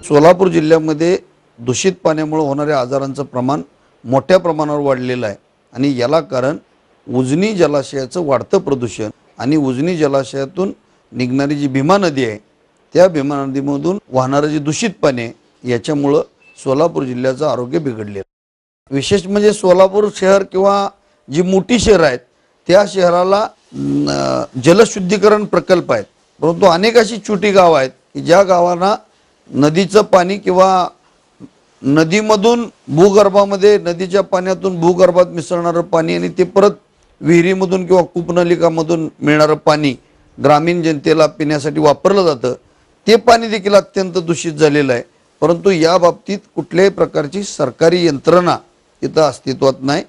सोलापूर जिल्ह्यामध्ये दूषित पाण्यामुळे होणाऱ्या आजारांचं प्रमाण मोठ्या प्रमाणावर वाढलेलं आहे आणि याला कारण उजनी जलाशयाचं वाढतं प्रदूषण आणि उजनी जलाशयातून निघणारी जी भीमा नदी आहे त्या भीमा नदीमधून वाहणारे जे दूषित पाणी याच्यामुळे सोलापूर जिल्ह्याचं आरोग्य बिघडले आहे। विशेष म्हणजे सोलापूर शहर किंवा जी मोठी शहर आहेत त्या शहराला जलशुद्धीकरण प्रकल्प आहेत, परंतु अनेक अशी छोटी गाव आहेत की ज्या गावांना नदीचं पाणी किंवा नदीमधून भूगर्भामध्ये नदीच्या पाण्यातून भूगर्भात मिसळणारं पाणी आणि ते परत विहिरीमधून किंवा कूपनलिकामधून मिळणारं पाणी ग्रामीण जनतेला पिण्यासाठी वापरलं जातं। ते पाणी देखील अत्यंत दूषित झालेलं आहे, परंतु या बाबतीत कुठल्याही प्रकारची सरकारी यंत्रणा इथं अस्तित्वात नाही,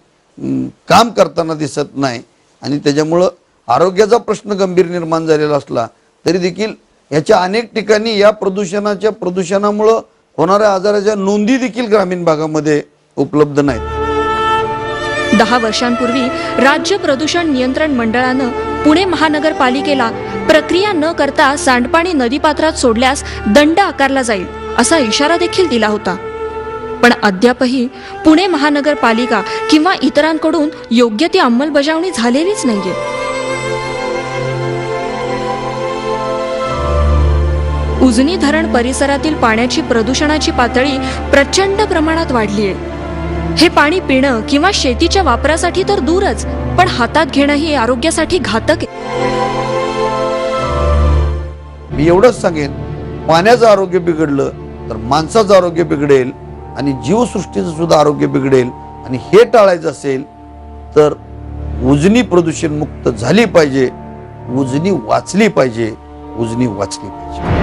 काम करताना दिसत नाही आणि त्याच्यामुळं आरोग्याचा प्रश्न गंभीर निर्माण झालेला असला तरी देखील याच्या अनेक ठिकाणी या प्रदूषणामुळे होणाऱ्या आजाराच्या नोंदी देखील ग्रामीण भागामध्ये उपलब्ध नाहीत। 10 वर्षांपूर्वी राज्य प्रदूषण नियंत्रण मंडळानं पुणे महानगरपालिकेला प्रक्रिया न करता सांडपाणी नदीपात्रात सोडल्यास दंड आकारला जाईल असा इशारा देखील दिला होता, पण अद्यापही पुणे महानगरपालिका किंवा इतरांकडून योग्य ती अंमलबजावणी झालेलीच नाहीये। उजनी धरण परिसरातील पाण्याची प्रदूषणाची पातळी प्रचंड प्रमाणात वाढली आहे। हे पाणी पिणं किंवा शेतीच्या वापरासाठी तर दूरच, पण हातात घेणं ही आरोग्यासाठी घातक आहे। मी एवढंच सांगेन, पाण्याचं आरोग्य बिघडलं तर माणसाचं आरोग्य बिघडेल आणि जीवसृष्टीचं सुद्धा आरोग्य बिघडेल आणि हे टाळायचं असेल तर उजनी प्रदूषण मुक्त झाली पाहिजे, उजनी वाचली पाहिजे, उजनी वाचली पाहिजे।